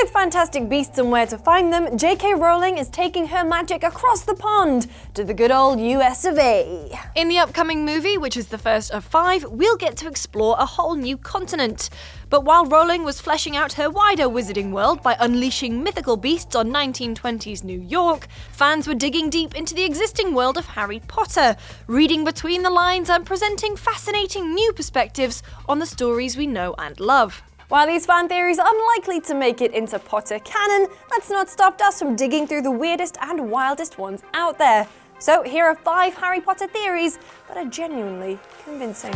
With fantastic beasts and where to find them, J.K. Rowling is taking her magic across the pond to the good old US of A. In the upcoming movie, which is the first of 5, we'll get to explore a whole new continent. But while Rowling was fleshing out her wider wizarding world by unleashing mythical beasts on 1920s New York, fans were digging deep into the existing world of Harry Potter, reading between the lines and presenting fascinating new perspectives on the stories we know and love. While these fan theories are unlikely to make it into Potter canon, that's not stopped us from digging through the weirdest and wildest ones out there. So here are 5 Harry Potter theories that are genuinely convincing.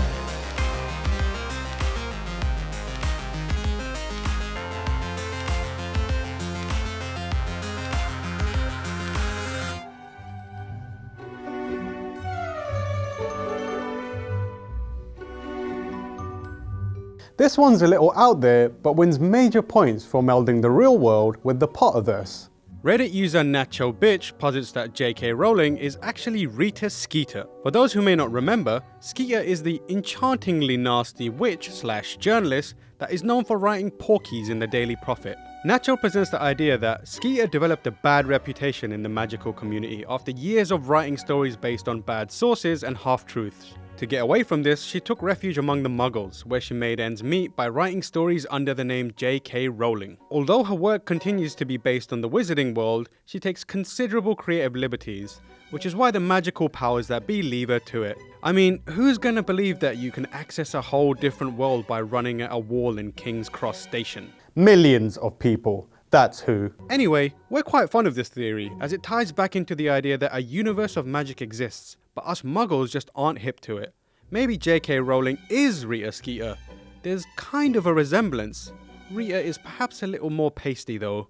This one's a little out there, but wins major points for melding the real world with the Potterverse. Reddit user Nacho Bitch posits that J.K. Rowling is actually Rita Skeeter. For those who may not remember, Skeeter is the enchantingly nasty witch/journalist that is known for writing porkies in the Daily Prophet. Nacho presents the idea that Skeeter developed a bad reputation in the magical community after years of writing stories based on bad sources and half-truths. To get away from this, she took refuge among the Muggles, where she made ends meet by writing stories under the name J.K. Rowling. Although her work continues to be based on the wizarding world, she takes considerable creative liberties, which is why the magical powers that be leave her to it. I mean, who's gonna believe that you can access a whole different world by running at a wall in King's Cross Station? Millions of people. That's who. Anyway, we're quite fond of this theory, as it ties back into the idea that a universe of magic exists, but us Muggles just aren't hip to it. Maybe J.K. Rowling is Rita Skeeter. There's kind of a resemblance. Rita is perhaps a little more pasty though.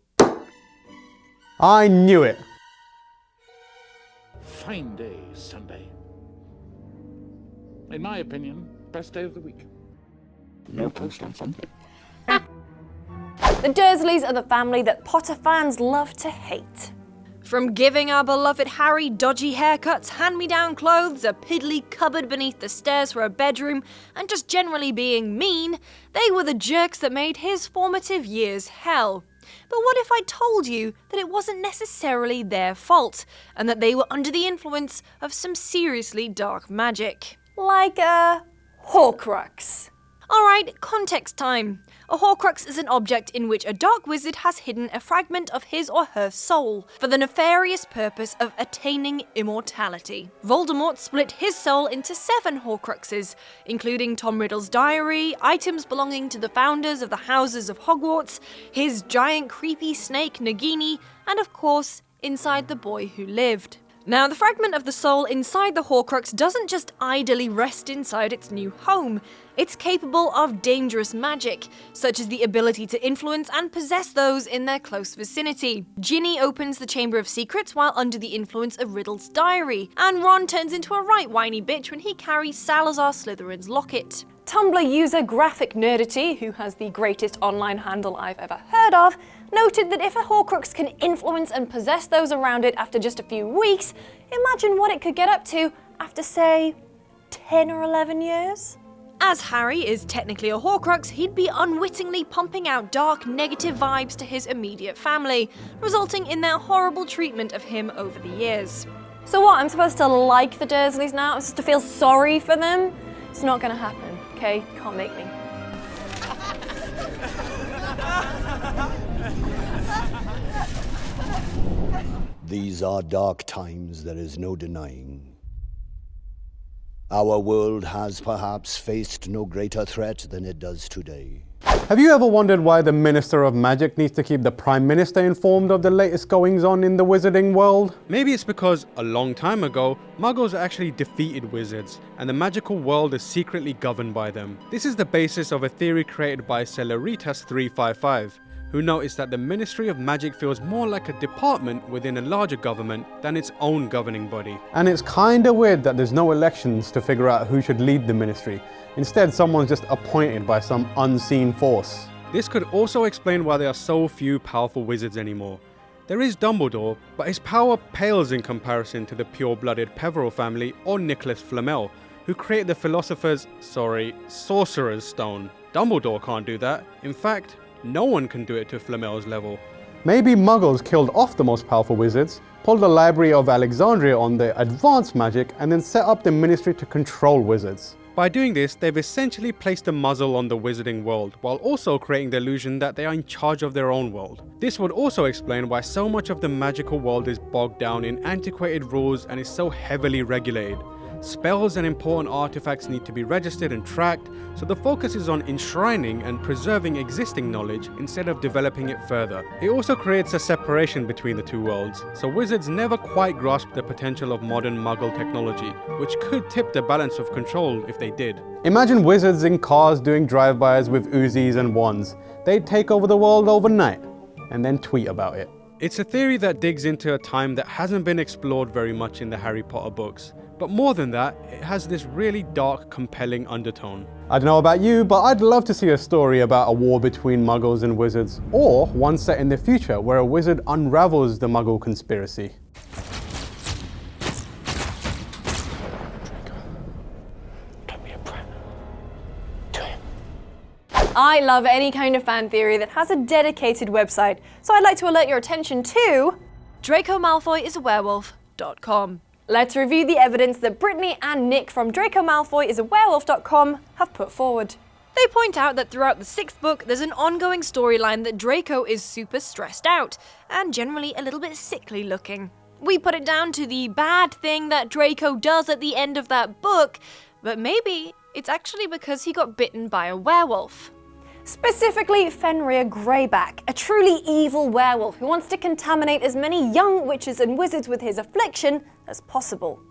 I knew it! Fine day, Sunday. In my opinion, best day of the week. No post on Sunday. The Dursleys are the family that Potter fans love to hate. From giving our beloved Harry dodgy haircuts, hand-me-down clothes, a piddly cupboard beneath the stairs for a bedroom, and just generally being mean, they were the jerks that made his formative years hell. But what if I told you that it wasn't necessarily their fault, and that they were under the influence of some seriously dark magic? Like a Horcrux. Alright, context time. A Horcrux is an object in which a dark wizard has hidden a fragment of his or her soul for the nefarious purpose of attaining immortality. Voldemort split his soul into 7 Horcruxes, including Tom Riddle's diary, items belonging to the founders of the houses of Hogwarts, his giant creepy snake Nagini, and of course, inside the boy who lived. Now, the fragment of the soul inside the Horcrux doesn't just idly rest inside its new home. It's capable of dangerous magic, such as the ability to influence and possess those in their close vicinity. Ginny opens the Chamber of Secrets while under the influence of Riddle's diary, and Ron turns into a right whiny bitch when he carries Salazar Slytherin's locket. Tumblr user Graphic Nerdity, who has the greatest online handle I've ever heard of, noted that if a Horcrux can influence and possess those around it after just a few weeks, imagine what it could get up to after, say, 10 or 11 years? As Harry is technically a Horcrux, he'd be unwittingly pumping out dark, negative vibes to his immediate family, resulting in their horrible treatment of him over the years. So what, I'm supposed to like the Dursleys now? I'm supposed to feel sorry for them? It's not gonna happen, okay? You can't make me. These are dark times, there is no denying. Our world has perhaps faced no greater threat than it does today. Have you ever wondered why the Minister of Magic needs to keep the Prime Minister informed of the latest goings-on in the wizarding world? Maybe it's because, a long time ago, Muggles actually defeated wizards, and the magical world is secretly governed by them. This is the basis of a theory created by Celeritas355, who noticed that the Ministry of Magic feels more like a department within a larger government than its own governing body. And it's kinda weird that there's no elections to figure out who should lead the ministry. Instead, someone's just appointed by some unseen force. This could also explain why there are so few powerful wizards anymore. There is Dumbledore, but his power pales in comparison to the pure-blooded Peverell family or Nicholas Flamel, who created the Sorcerer's Stone. Dumbledore can't do that. In fact, No one can do it to Flamel's level. Maybe Muggles killed off the most powerful wizards, pulled the Library of Alexandria on their advanced magic, and then set up the Ministry to control wizards. By doing this, they've essentially placed a muzzle on the wizarding world, while also creating the illusion that they are in charge of their own world. This would also explain why so much of the magical world is bogged down in antiquated rules and is so heavily regulated. Spells and important artifacts need to be registered and tracked, so the focus is on enshrining and preserving existing knowledge instead of developing it further. It also creates a separation between the two worlds, so wizards never quite grasp the potential of modern Muggle technology, which could tip the balance of control if they did. Imagine wizards in cars doing drive-bys with Uzis and wands. They'd take over the world overnight, and then tweet about it. It's a theory that digs into a time that hasn't been explored very much in the Harry Potter books. But more than that, it has this really dark, compelling undertone. I don't know about you, but I'd love to see a story about a war between Muggles and wizards, or one set in the future where a wizard unravels the Muggle conspiracy. Don't be a brat. Do it. I love any kind of fan theory that has a dedicated website, so I'd like to alert your attention to Draco Malfoy is a werewolf.com. Let's review the evidence that Brittany and Nick from Draco Malfoy is a werewolf.com have put forward. They point out that throughout the 6th book, there's an ongoing storyline that Draco is super stressed out, and generally a little bit sickly looking. We put it down to the bad thing that Draco does at the end of that book, but maybe it's actually because he got bitten by a werewolf. Specifically Fenrir Greyback, a truly evil werewolf who wants to contaminate as many young witches and wizards with his affliction as possible.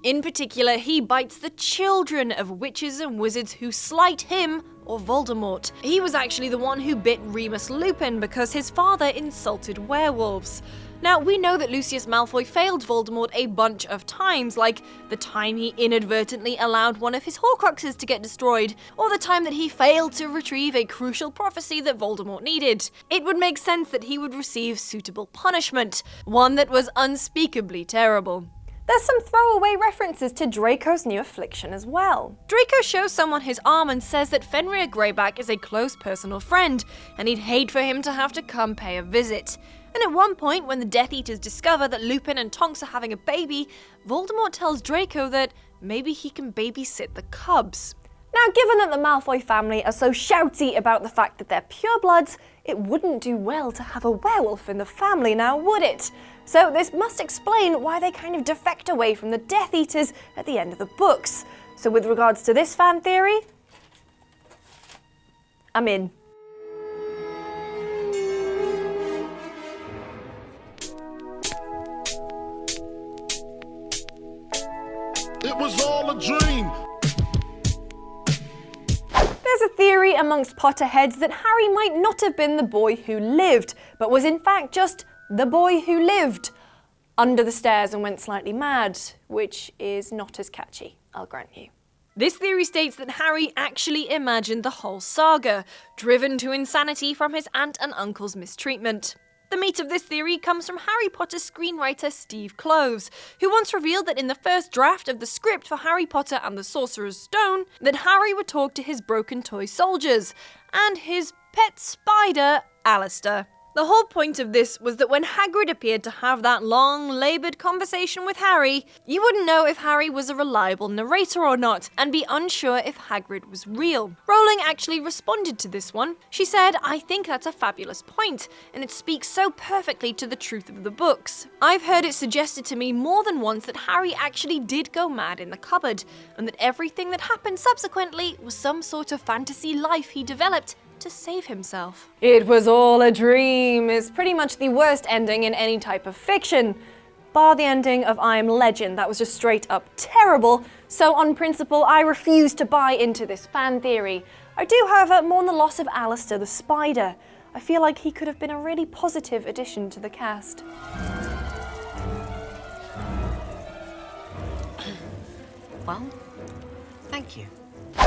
In particular, he bites the children of witches and wizards who slight him or Voldemort. He was actually the one who bit Remus Lupin because his father insulted werewolves. Now, we know that Lucius Malfoy failed Voldemort a bunch of times, like the time he inadvertently allowed one of his Horcruxes to get destroyed, or the time that he failed to retrieve a crucial prophecy that Voldemort needed. It would make sense that he would receive suitable punishment, one that was unspeakably terrible. There's some throwaway references to Draco's new affliction as well. Draco shows someone his arm and says that Fenrir Greyback is a close personal friend, and he'd hate for him to have to come pay a visit. And at one point, when the Death Eaters discover that Lupin and Tonks are having a baby, Voldemort tells Draco that maybe he can babysit the cubs. Now, given that the Malfoy family are so shouty about the fact that they're purebloods, it wouldn't do well to have a werewolf in the family now, would it? So this must explain why they kind of defect away from the Death Eaters at the end of the books. So with regards to this fan theory, I'm in. It was all a dream. There's a theory amongst Potterheads that Harry might not have been the boy who lived, but was in fact just the boy who lived under the stairs and went slightly mad, which is not as catchy, I'll grant you. This theory states that Harry actually imagined the whole saga, driven to insanity from his aunt and uncle's mistreatment. The meat of this theory comes from Harry Potter screenwriter Steve Kloves, who once revealed that in the first draft of the script for Harry Potter and the Sorcerer's Stone, that Harry would talk to his broken toy soldiers, and his pet spider, Alistair. The whole point of this was that when Hagrid appeared to have that long, laboured conversation with Harry, you wouldn't know if Harry was a reliable narrator or not, and be unsure if Hagrid was real. Rowling actually responded to this one. She said, "I think that's a fabulous point, and it speaks so perfectly to the truth of the books. I've heard it suggested to me more than once that Harry actually did go mad in the cupboard, and that everything that happened subsequently was some sort of fantasy life he developed to save himself." It was all a dream is pretty much the worst ending in any type of fiction. Bar the ending of I Am Legend, that was just straight up terrible, so on principle I refuse to buy into this fan theory. I do, however, mourn the loss of Alistair the spider. I feel like he could have been a really positive addition to the cast. Well, thank you.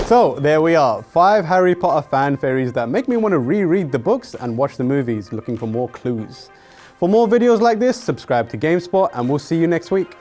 So there we are, 5 Harry Potter fan theories that make me want to reread the books and watch the movies, looking for more clues. For more videos like this, subscribe to GameSpot and we'll see you next week.